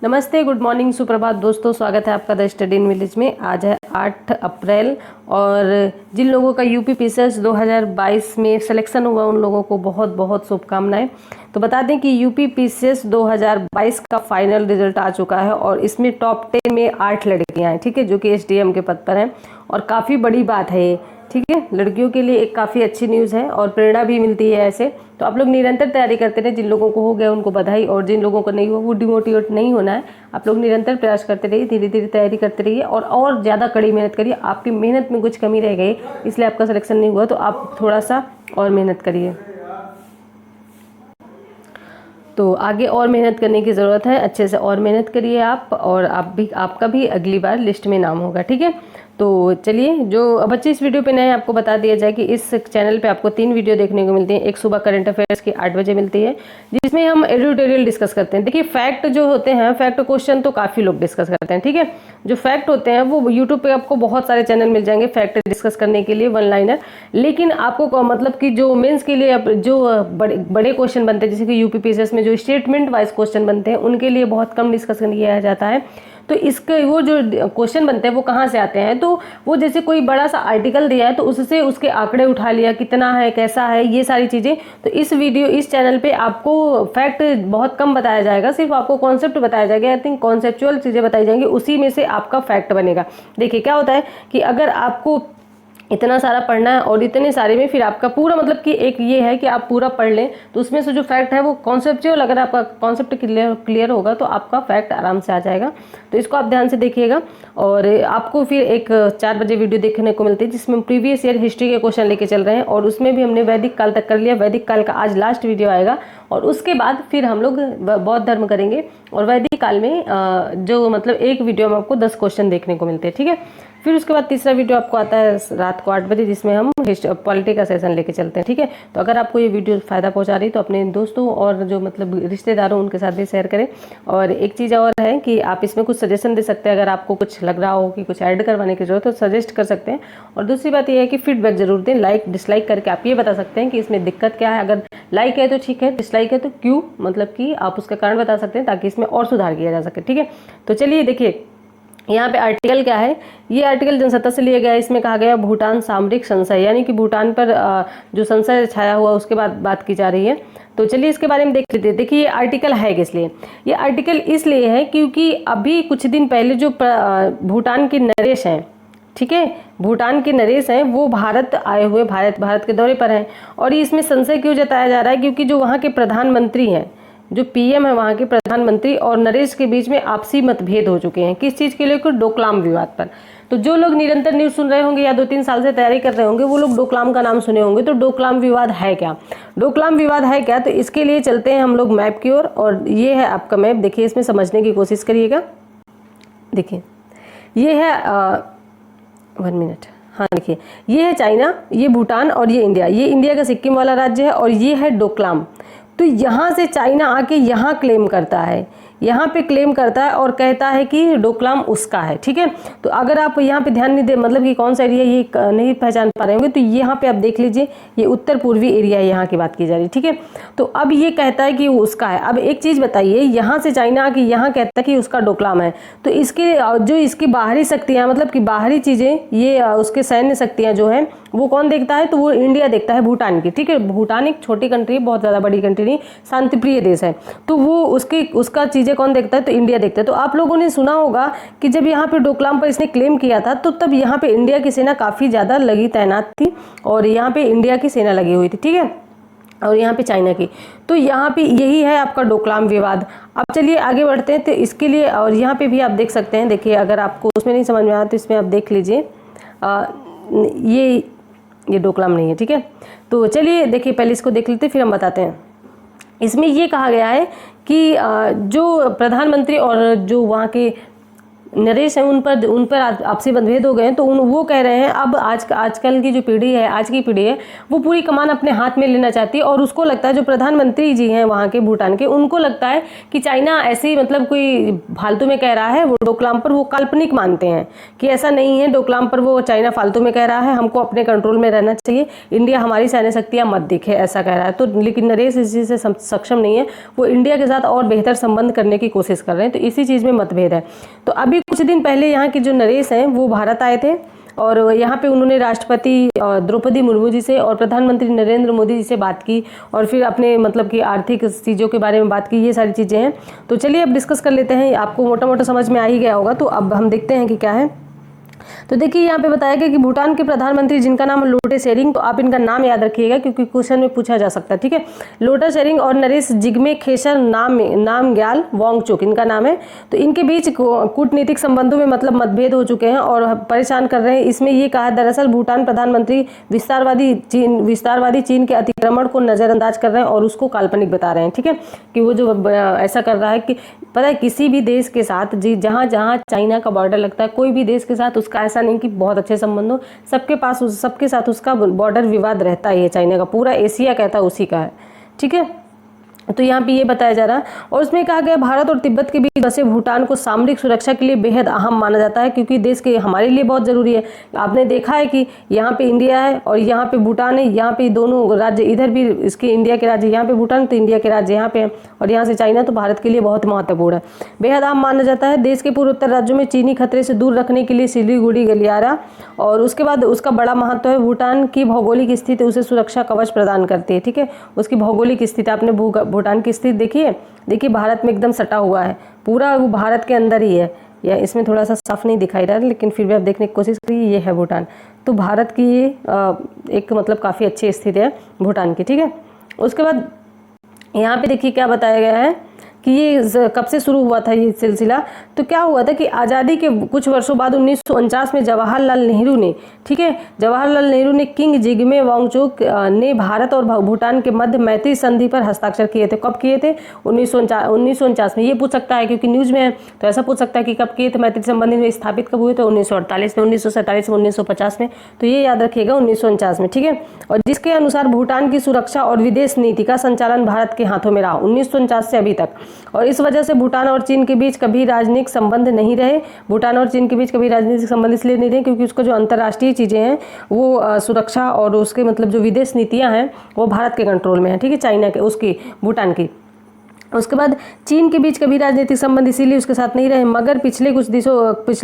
नमस्ते, good morning, सुप्रभात दोस्तों। स्वागत है आपका द स्टडी इन विलेज में। आज है 8 अप्रैल और जिन लोगों का यूपी पीसीएस 2022 में सिलेक्शन हुआ उन लोगों को बहुत बहुत शुभकामनाएं। तो बता दें कि यूपी पीसीएस 2022 का फाइनल रिजल्ट आ चुका है और इसमें टॉप 10 में 8 लड़कियां हैं, ठीक है, जो कि एसडीएम के पद पर हैं और काफ़ी बड़ी बात है ये, ठीक है। लड़कियों के लिए एक काफ़ी अच्छी न्यूज़ है और प्रेरणा भी मिलती है ऐसे। तो आप लोग निरंतर तैयारी करते रहे। जिन लोगों को हो गया उनको बधाई, और जिन लोगों को नहीं हुआ वो डिमोटिवेट नहीं होना है। आप लोग निरंतर प्रयास करते रहिए, धीरे धीरे तैयारी करते रहिए और ज़्यादा कड़ी मेहनत करिए। आपकी मेहनत में कुछ कमी रह गई इसलिए आपका सिलेक्शन नहीं हुआ, तो आप थोड़ा सा और मेहनत करिए। तो आगे और मेहनत करने की ज़रूरत है, अच्छे से और मेहनत करिए आप, और आपका भी अगली बार लिस्ट में नाम होगा, ठीक है। तो चलिए, जो बच्चे इस वीडियो पे नए हैं आपको बता दिया जाए कि इस चैनल पे आपको 3 वीडियो देखने को मिलती हैं। एक सुबह करंट अफेयर्स की 8 बजे मिलती है जिसमें हम एडिटोरियल डिस्कस करते हैं। देखिए, फैक्ट जो होते हैं, फैक्ट क्वेश्चन तो काफ़ी लोग डिस्कस करते हैं, ठीक है। जो फैक्ट होते हैं वो यूट्यूब पे आपको बहुत सारे चैनल मिल जाएंगे फैक्ट डिस्कस करने के लिए, वन लाइनर। लेकिन आपको मतलब कि जो मेंस के लिए जो बड़े क्वेश्चन बनते हैं, जैसे कि यूपी पीसीएस में जो स्टेटमेंट वाइज क्वेश्चन बनते हैं, उनके लिए बहुत कम डिस्कशन किया जाता है। तो इसके वो जो क्वेश्चन बनते हैं वो कहाँ से आते हैं, तो वो जैसे कोई बड़ा सा आर्टिकल दिया है तो उससे उसके आंकड़े उठा लिया, कितना है, कैसा है, ये सारी चीज़ें। तो इस चैनल पे आपको फैक्ट बहुत कम बताया जाएगा, सिर्फ आपको कॉन्सेप्ट बताया जाएगा। आई थिंक कॉन्सेप्चुअल चीज़ें बताई जाएंगी, उसी में से आपका फैक्ट बनेगा। देखिए क्या होता है कि अगर आपको इतना सारा पढ़ना है और इतने सारे में फिर आपका पूरा मतलब कि एक ये है कि आप पूरा पढ़ लें, तो उसमें से जो फैक्ट है वो कॉन्सेप्चुअल, अगर आपका कॉन्सेप्ट क्लियर होगा तो आपका फैक्ट आराम से आ जाएगा। तो इसको आप ध्यान से देखिएगा। और आपको फिर एक 4 बजे वीडियो देखने को मिलती है जिसमें प्रीवियस ईयर हिस्ट्री के क्वेश्चन लेके चल रहे हैं, और उसमें भी हमने वैदिक काल तक कर लिया। वैदिक काल का आज लास्ट वीडियो आएगा और उसके बाद फिर हम लोग बौद्ध धर्म करेंगे। और वैदिक काल में जो मतलब एक वीडियो में आपको 10 क्वेश्चन देखने को मिलते हैं, ठीक है। फिर उसके बाद तीसरा वीडियो आपको आता है रात को 8 बजे जिसमें हम पॉलिटी का सेशन लेके चलते हैं, ठीक है। तो अगर आपको ये वीडियो फ़ायदा पहुंचा रही तो अपने दोस्तों और जो मतलब रिश्तेदारों उनके साथ भी शेयर करें। और एक चीज़ और है कि आप इसमें कुछ सजेशन दे सकते हैं, अगर आपको कुछ लग रहा हो कि कुछ ऐड करवाने की जरूरत है तो सजेस्ट कर सकते हैं। और दूसरी बात यह है कि फीडबैक जरूर दें, लाइक डिसलाइक करके आप ये बता सकते हैं कि इसमें दिक्कत क्या है। अगर लाइक है तो ठीक है, डिसलाइक है तो क्यों, मतलब कि आप उसका कारण बता सकते हैं ताकि इसमें और सुधार किया जा सके, ठीक है। तो चलिए देखिए, यहाँ पे आर्टिकल क्या है। ये आर्टिकल जनसत्ता से लिया गया है। इसमें कहा गया भूटान सामरिक संशय, यानी कि भूटान पर जो संशय छाया हुआ उसके बाद बात की जा रही है। तो चलिए इसके बारे में देख लेते हैं। देखिए, ये आर्टिकल है किस लिए। ये आर्टिकल इसलिए है क्योंकि अभी कुछ दिन पहले जो भूटान के नरेश हैं, ठीक है, भूटान के नरेश हैं, वो भारत आए हुए, भारत के दौरे पर हैं। और इसमें संशय क्यों जताया जा रहा है, क्योंकि जो वहाँ के प्रधानमंत्री हैं, जो पीएम है वहाँ के प्रधानमंत्री और नरेश के बीच में आपसी मतभेद हो चुके हैं। किस चीज़ के लिए, डोकलाम विवाद पर। तो जो लोग निरंतर न्यूज़ सुन रहे होंगे या 2-3 साल से तैयारी कर रहे होंगे वो लोग डोकलाम का नाम सुने होंगे। तो डोकलाम विवाद है क्या, डोकलाम विवाद है क्या, तो इसके लिए चलते हैं हम लोग मैप की ओर। और ये है आपका मैप, देखिए इसमें समझने की कोशिश करिएगा। देखिए ये है 1 मिनट, हाँ देखिए, ये है चाइना, ये भूटान और ये इंडिया। ये इंडिया का सिक्किम वाला राज्य है और ये है डोकलाम। तो यहाँ से चाइना आके यहाँ क्लेम करता है, यहाँ पे क्लेम करता है और कहता है कि डोकलाम उसका है, ठीक है। तो अगर आप यहाँ पे ध्यान नहीं दे, मतलब कि कौन सा एरिया ये नहीं पहचान पा रहे होंगे, तो यहाँ पे आप देख लीजिए, ये उत्तर पूर्वी एरिया है, यहाँ की बात की जा रही है, ठीक है। तो अब ये कहता है कि वो उसका है। अब एक चीज़ बताइए, यहाँ से चाइना आके यहाँ कहता है कि उसका डोकलाम है, तो इसके जो इसकी बाहरी शक्तियाँ, मतलब कि बाहरी चीज़ें, ये उसके सैन्य शक्तियाँ जो हैं वो कौन देखता है, तो वो इंडिया देखता है, भूटान की, ठीक है। भूटान एक छोटी कंट्री है, बहुत ज़्यादा बड़ी कंट्री नहीं, शांतिप्रिय देश है। तो वो उसका चीज़ें कौन देखता है, तो इंडिया देखता है। तो आप लोगों ने सुना होगा कि जब यहाँ पे डोकलाम पर इसने क्लेम किया था तो तब यहाँ पे इंडिया की सेना काफ़ी ज़्यादा लगी तैनात थी और यहाँ पे इंडिया की सेना लगी हुई थी, ठीक है, और यहाँ पे चाइना की। तो यहाँ पे यही है आपका डोकलाम विवाद। अब चलिए आगे बढ़ते हैं। तो इसके लिए, और यहाँ पे भी आप देख सकते हैं, देखिए अगर आपको उसमें नहीं समझ में आया तो इसमें आप देख लीजिए, ये डोकलाम नहीं है, ठीक है। तो चलिए देखिए, पहले इसको देख लेते फिर हम बताते हैं। इसमें ये कहा गया है कि जो प्रधानमंत्री और जो वहाँ के नरेश हैं उन पर आपसी मतभेद हो गए हैं, तो वो कह रहे हैं अब आजकल की जो पीढ़ी है, आज की पीढ़ी है, वो पूरी कमान अपने हाथ में लेना चाहती है। और उसको लगता है, जो प्रधानमंत्री जी हैं वहाँ के भूटान के, उनको लगता है कि चाइना ऐसे ही मतलब कोई फालतू में कह रहा है। वो डोकलाम पर वो काल्पनिक मानते हैं कि ऐसा नहीं है, डोकलाम पर वो चाइना फालतू में कह रहा है, हमको अपने कंट्रोल में रहना चाहिए, इंडिया हमारी सैन्य शक्तियाँ मत दिखे, ऐसा कह रहा है। तो लेकिन नरेश इस चीज़ से सक्षम नहीं है, वो इंडिया के साथ और बेहतर संबंध करने की कोशिश कर रहे हैं। तो इसी चीज़ में मतभेद है। तो अभी कुछ दिन पहले यहाँ के जो नरेश हैं वो भारत आए थे और यहाँ पे उन्होंने राष्ट्रपति द्रौपदी मुर्मू जी से और प्रधानमंत्री नरेंद्र मोदी जी से बात की और फिर अपने मतलब कि आर्थिक चीज़ों के बारे में बात की। ये सारी चीज़ें हैं। तो चलिए अब डिस्कस कर लेते हैं। आपको मोटा मोटा समझ में आ ही गया होगा, तो अब हम देखते हैं कि क्या है। तो देखिए यहाँ पे बताया गया कि भूटान के प्रधानमंत्री जिनका नाम लोटे शेरिंग, तो आप इनका नाम याद रखिएगा क्योंकि क्वेश्चन में पूछा जा सकता है, ठीक है। लोटे शेरिंग और नरेश जिग्मे खेसर नामग्याल वांगचुक इनका नाम है। तो इनके बीच कूटनीतिक संबंधों में मतलब मतभेद हो चुके हैं और परेशान कर रहे हैं। इसमें ये कहा दरअसल भूटान प्रधानमंत्री विस्तारवादी चीन के अतिक्रमण को नजरअंदाज कर रहे हैं और उसको काल्पनिक बता रहे हैं, ठीक है, कि वो जो ऐसा कर रहा है कि पता है किसी भी देश के साथ जहाँ जहाँ चाइना का बॉर्डर लगता है, कोई भी देश के साथ उसका ऐसा नहीं कि बहुत अच्छे संबंध हो, सबके साथ उसका बॉर्डर विवाद रहता ही है। चाइना का पूरा एशिया कहता है उसी का है, ठीक है। तो यहाँ पे ये बताया जा रहा है और उसमें कहा गया भारत और तिब्बत के बीच बसे भूटान को सामरिक सुरक्षा के लिए बेहद अहम माना जाता है क्योंकि देश के हमारे लिए बहुत ज़रूरी है। आपने देखा है कि यहाँ पे इंडिया है और यहाँ पे भूटान है, यहाँ पे दोनों राज्य, इधर भी इसके इंडिया के राज्य, यहाँ पे भूटान तो इंडिया के राज्य यहाँ पे है और यहाँ से चाइना, तो भारत के लिए बहुत महत्वपूर्ण है, बेहद अहम माना जाता है। देश के पूर्वोत्तर राज्यों में चीनी खतरे से दूर रखने के लिए सिलीगुड़ी गलियारा और उसके बाद उसका बड़ा महत्व है। भूटान की भौगोलिक स्थिति उसे सुरक्षा कवच प्रदान करती है, ठीक है। उसकी भौगोलिक स्थिति, आपने भूटान की स्थिति देखिए भारत में एकदम सटा हुआ है, पूरा वो भारत के अंदर ही है। या इसमें थोड़ा सा साफ नहीं दिखाई दे रहा है लेकिन फिर भी आप देखने की कोशिश करिए, ये है भूटान। तो भारत की ये एक मतलब काफ़ी अच्छी स्थिति है भूटान की, ठीक है। उसके बाद यहाँ पे देखिए क्या बताया गया है कि ये कब से शुरू हुआ था ये सिलसिला। तो क्या हुआ था कि आज़ादी के कुछ वर्षों बाद 1949 में जवाहरलाल नेहरू ने, ठीक है, जवाहरलाल नेहरू ने किंग जिग्मे वांगचुक ने भारत और भूटान के मध्य मैत्री संधि पर हस्ताक्षर किए थे। कब किए थे? 1949 में। ये पूछ सकता है क्योंकि न्यूज़ में है, तो ऐसा पूछ सकता है कि कब किए थे, मैत्री संबंधी में स्थापित कब हुए थे? 1948 में, 1947 में, 1950 में। तो ये याद रखिएगा 1949 में, ठीक है। और जिसके अनुसार भूटान की सुरक्षा और विदेश नीति का संचालन भारत के हाथों में रहा 1949 से अभी तक। और इस वजह से भूटान और चीन के बीच कभी राजनीतिक संबंध नहीं रहे। भूटान और चीन के बीच कभी राजनीतिक संबंध इसलिए नहीं रहे क्योंकि उसका जो अंतर्राष्ट्रीय चीज़ें हैं वो सुरक्षा और उसके मतलब जो विदेश नीतियां हैं वो भारत के कंट्रोल में है, ठीक है, चाइना के, उसकी, भूटान की। उसके बाद चीन के बीच कभी राजनीतिक संबंध इसीलिए उसके साथ नहीं रहे, मगर पिछले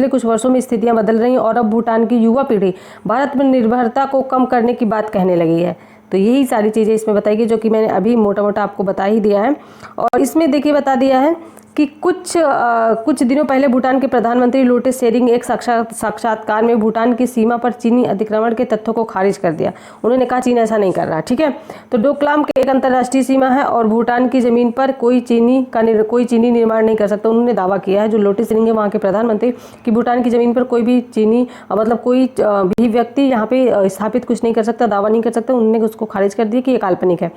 कुछ वर्षों में स्थितियां बदल रही और अब भूटान की युवा पीढ़ी भारत पर निर्भरता को कम करने की बात कहने लगी है। तो यही सारी चीज़ें इसमें बताई गई जो कि मैंने अभी मोटा मोटा आपको बता ही दिया है। और इसमें देखिए बता दिया है कि कुछ दिनों पहले भूटान के प्रधानमंत्री लोटे शेरिंग एक साक्षात्कार में भूटान की सीमा पर चीनी अतिक्रमण के तथ्यों को खारिज कर दिया। उन्होंने कहा चीन ऐसा नहीं कर रहा, ठीक है। तो डोकलाम के एक अंतर्राष्ट्रीय सीमा है और भूटान की जमीन पर कोई चीनी निर्माण नहीं कर सकता। उन्होंने दावा किया है, जो लोटे शेरिंग है वहाँ के प्रधानमंत्री, कि भूटान की जमीन पर कोई भी चीनी मतलब कोई भी व्यक्ति यहाँ पे स्थापित कुछ नहीं कर सकता, दावा नहीं कर सकता। उन्होंने उसको खारिज कर दिया कि ये काल्पनिक है।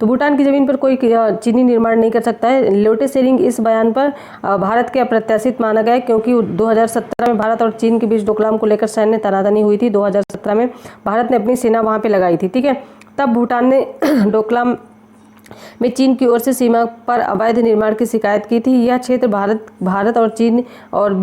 तो भूटान की जमीन पर कोई चीनी निर्माण नहीं कर सकता है। लोटे शेरिंग इस बयान पर भारत के अप्रत्याशित माना गया क्योंकि 2017 में भारत और चीन के बीच डोकलाम को लेकर सैन्य तनातनी हुई थी। 2017 में भारत ने अपनी सेना वहां पे लगाई थी, ठीक है। तब भूटान ने डोकलाम में चीन की ओर से सीमा पर अवैध निर्माण की शिकायत की थी। यह क्षेत्र भारत और चीन और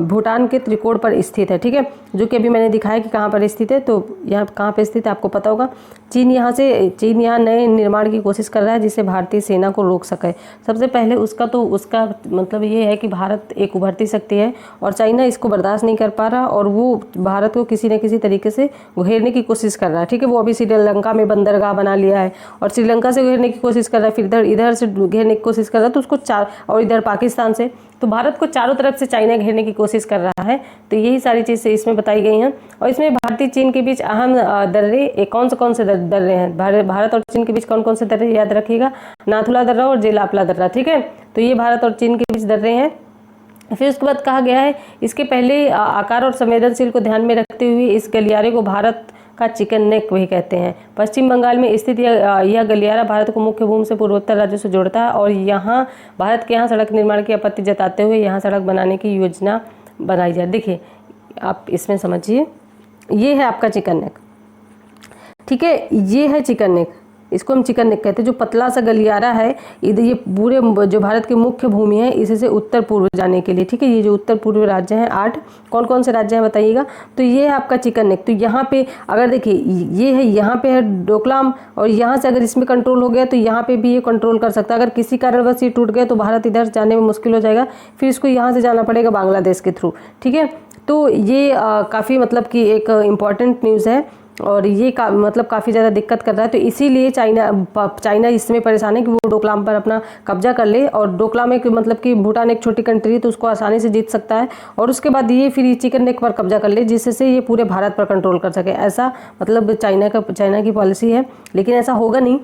भूटान के त्रिकोण पर स्थित है, ठीक है, जो कि अभी मैंने दिखाया कि कहाँ पर स्थित है। तो यहाँ कहाँ पर स्थित है आपको पता होगा। चीन यहाँ नए निर्माण की कोशिश कर रहा है जिससे भारतीय सेना को रोक सके। सबसे पहले उसका मतलब ये है कि भारत एक उभरती शक्ति है और चाइना इसको बर्दाश्त नहीं कर पा रहा और वो भारत को किसी न किसी तरीके से घेरने की कोशिश कर रहा है, ठीक है। वो अभी श्रीलंका में बंदरगाह बना लिया है और श्रीलंका से घेरने की कोशिश कर रहा है, फिर इधर से घेरने की कोशिश कर रहा है, तो उसको और इधर पाकिस्तान से, तो भारत को चारों तरफ से चाइना घेरने की कोशिश कर रहा है। तो यही सारी चीज़ें इसमें बताई गई हैं। और इसमें भारतीय चीन के बीच अहम दर्रे कौन से दर्रे हैं, भारत और चीन के बीच कौन से दर्रे, याद रखिएगा, नाथुला दर्रा और जेलापला दर्रा, ठीक है। तो ये भारत और चीन के बीच दर्रे हैं। फिर उसके बाद कहा गया है इसके पहले आकार और संवेदनशील को ध्यान में रखते हुए इस गलियारे को भारत का चिकन नेक भी कहते हैं। पश्चिम बंगाल में स्थित यह गलियारा भारत को मुख्य भूमि से पूर्वोत्तर राज्यों से जोड़ता है और यहाँ भारत के यहाँ सड़क निर्माण की आपत्ति जताते हुए यहाँ सड़क बनाने की योजना बनाई जाए। देखिए आप इसमें समझिए, ये है आपका चिकन नेक, ठीक है, ये है चिकन नेक, इसको हम चिकन नेक कहते हैं। जो पतला सा गलियारा है इधर, ये पूरे जो भारत की मुख्य भूमि है इसी से उत्तर पूर्व जाने के लिए, ठीक है। ये जो उत्तर पूर्व राज्य हैं 8, कौन कौन से राज्य हैं बताइएगा। तो ये है आपका चिकन नेक। तो यहाँ पे अगर देखिए ये है, यहाँ पे है डोकलाम, और यहाँ से अगर इसमें कंट्रोल हो गया तो यहाँ पे भी ये कंट्रोल कर सकता है। अगर किसी कारणवश ये टूट गया तो भारत इधर जाने में मुश्किल हो जाएगा, फिर इसको यहाँ से जाना पड़ेगा बांग्लादेश के थ्रू, ठीक है। तो ये काफ़ी मतलब कि एक इम्पॉर्टेंट न्यूज़ है, और ये मतलब काफ़ी ज़्यादा दिक्कत कर रहा है। तो इसीलिए चाइना इसमें परेशान है कि वो डोकलाम पर अपना कब्जा कर ले, और डोकलाम एक मतलब कि भूटान एक छोटी कंट्री है तो उसको आसानी से जीत सकता है, और उसके बाद ये फिर चिकन नेक पर कब्जा कर ले जिससे ये पूरे भारत पर कंट्रोल कर सके। ऐसा मतलब चाइना की पॉलिसी है, लेकिन ऐसा होगा नहीं।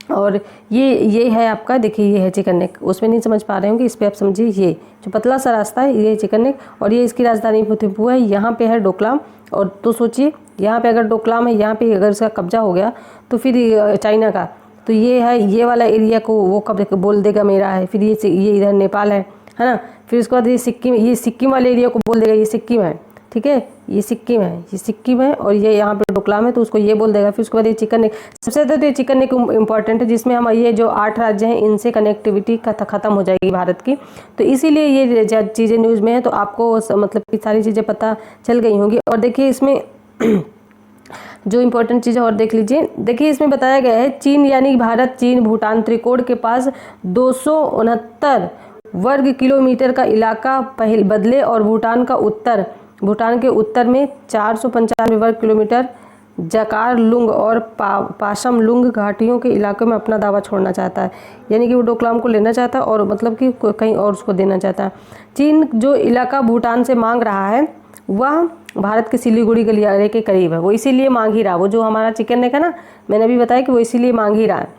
और ये है आपका, देखिए ये है चिकन नेक, उसमें नहीं समझ पा रहे होंगे, इस पर आप समझिए। ये जो पतला सा रास्ता है ये चिकन नेक, और ये इसकी राजधानी थिम्पू है। यहाँ पे है डोकलाम, और तो सोचिए यहाँ पे अगर डोकलाम है, यहाँ पे अगर इसका कब्जा हो गया तो फिर चाइना का, तो ये है, ये वाला एरिया को वो कब बोल देगा मेरा है। फिर ये इधर नेपाल है ना। फिर उसके बाद ये सिक्किम वाले एरिया को बोल देगा ये सिक्किम है, ठीक है, ये सिक्किम है, और ये यहाँ पे डोकलाम है तो उसको ये बोल देगा। फिर उसके बाद ये चिकन नेक, सबसे ज़्यादा तो ये चिकन नेक इम्पॉर्टेंट है, जिसमें हम ये जो 8 राज्य हैं इनसे कनेक्टिविटी ख़त्म हो जाएगी भारत की। तो इसीलिए ये चीज़ें न्यूज़ में है, तो आपको मतलब कि सारी चीज़ें पता चल गई होंगी। और देखिए इसमें जो इम्पोर्टेंट चीज़ और देख लीजिए, देखिए इसमें बताया गया है चीन यानी भारत, चीन, भूटान त्रिकोण के पास 269 वर्ग किलोमीटर का इलाका पहले बदले, और भूटान के उत्तर में 495 वर्ग किलोमीटर जकार लुंग और पाशम लुंग घाटियों के इलाके में अपना दावा छोड़ना चाहता है। यानी कि वो डोकलाम को लेना चाहता है और मतलब कि कहीं और उसको देना चाहता है। चीन जो इलाका भूटान से मांग रहा है वह भारत के सिलीगुड़ी गलियारे के करीब है, वो इसीलिए मांग ही रहा। वो जो हमारा चिकन नेक है ना, मैंने अभी बताया कि वो इसीलिए मांग ही रहा है।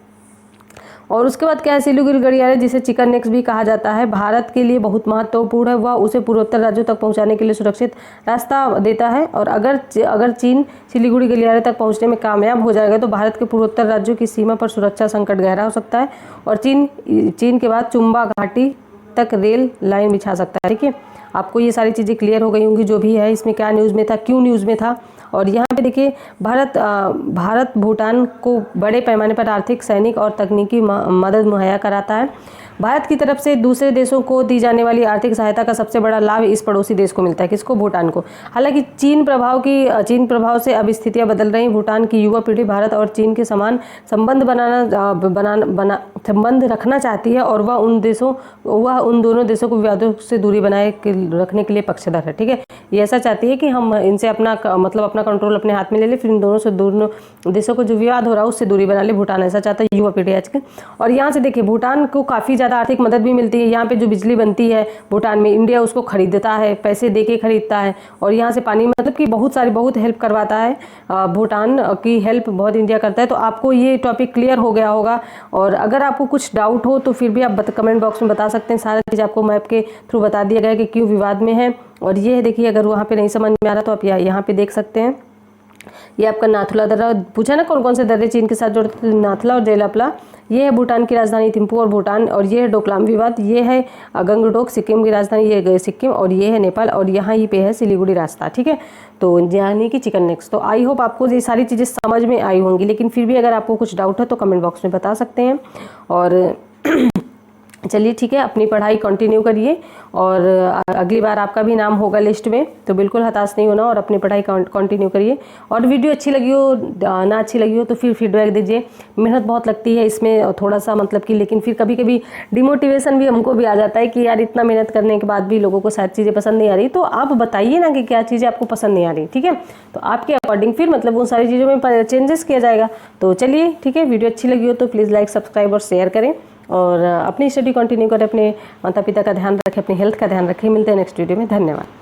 और उसके बाद क्या है, सिलीगुड़ी गलियारे जिसे चिकन नेक्स भी कहा जाता है, भारत के लिए बहुत महत्वपूर्ण है। वह उसे पूर्वोत्तर राज्यों तक पहुंचाने के लिए सुरक्षित रास्ता देता है, और अगर चीन सिलीगुड़ी गलियारे तक पहुंचने में कामयाब हो जाएगा तो भारत के पूर्वोत्तर राज्यों की सीमा पर सुरक्षा संकट गहरा हो सकता है, और चीन के बाद चुम्बा घाटी तक रेल लाइन बिछा सकता है। ठीक है, आपको ये सारी चीज़ें क्लियर हो गई होंगी जो भी है इसमें, क्या न्यूज़ में था, क्यों न्यूज़ में था। और यहाँ पे देखिए भारत भूटान को बड़े पैमाने पर आर्थिक, सैनिक और तकनीकी मदद मुहैया कराता है। भारत की तरफ से दूसरे देशों को दी जाने वाली आर्थिक सहायता का सबसे बड़ा लाभ इस पड़ोसी देश को मिलता है। किसको? भूटान को। हालांकि चीन प्रभाव से अब स्थितियां बदल रही। भूटान की युवा पीढ़ी भारत और चीन के समान संबंध रखना चाहती है, और वह उन दोनों देशों को विवादों से दूरी बनाए रखने के लिए पक्षधर है। ठीक है, ये ऐसा चाहती है कि हम इनसे अपना कंट्रोल अपने हाथ में ले ले, फिर इन दोनों देशों को जो विवाद हो रहा है उससे दूरी बना ले। भूटान ऐसा चाहता है, युवा पीढ़ी आजकल। और यहाँ से देखिए भूटान को काफ़ी ज़्यादा आर्थिक मदद भी मिलती है। यहाँ पे जो बिजली बनती है भूटान में, इंडिया उसको खरीदता है, पैसे दे के खरीदता है, और यहाँ से पानी मतलब कि बहुत हेल्प करवाता है। भूटान की हेल्प बहुत इंडिया करता है। तो आपको ये टॉपिक क्लियर हो गया होगा, और अगर आपको कुछ डाउट हो तो फिर भी आप कमेंट बॉक्स में बता सकते हैं। सारा चीज़ आपको मैप के थ्रू बता दिया गया है कि क्यों विवाद में है। और ये है देखिए, अगर वहाँ पे नहीं समझ में आ रहा तो आप यहाँ पे देख सकते हैं। ये आपका नाथुला दर्रा पूछा ना, कौन कौन से दर्रे चीन के साथ जोड़ते हैं, नाथुला और जेलापला। ये है भूटान की राजधानी थिम्पू और भूटान, और ये है डोकलाम विवाद। ये है गंगटोक सिक्किम की राजधानी, ये सिक्किम, और ये है नेपाल, और यहाँ ही पे है सिलीगुड़ी रास्ता। ठीक है, तो यानी कि चिकन नेक्स। तो आई होप आपको ये सारी चीज़ें समझ में आई होंगी, लेकिन फिर भी अगर आपको कुछ डाउट है तो कमेंट बॉक्स में बता सकते हैं। और चलिए ठीक है, अपनी पढ़ाई कंटिन्यू करिए, और अगली बार आपका भी नाम होगा लिस्ट में, तो बिल्कुल हताश नहीं होना और अपनी पढ़ाई कंटिन्यू करिए। और वीडियो अच्छी लगी हो ना अच्छी लगी हो तो फिर फीडबैक दीजिए। मेहनत बहुत लगती है इसमें थोड़ा सा मतलब कि, लेकिन फिर कभी कभी डिमोटिवेशन भी हमको भी आ जाता है कि यार इतना मेहनत करने के बाद भी लोगों को शायद चीज़ें पसंद नहीं आ रही। तो आप बताइए ना कि क्या चीज़ें आपको पसंद नहीं आ रही। ठीक है, तो आपके अकॉर्डिंग फिर मतलब उन सारी चीज़ों में चेंजेस किया जाएगा। तो चलिए ठीक है, वीडियो अच्छी लगी हो तो प्लीज़ लाइक, सब्सक्राइब और शेयर करें, और अपनी स्टडी कंटिन्यू करें, अपने माता पिता का ध्यान रखें, अपनी हेल्थ का ध्यान रखें। मिलते हैं नेक्स्ट वीडियो में। धन्यवाद।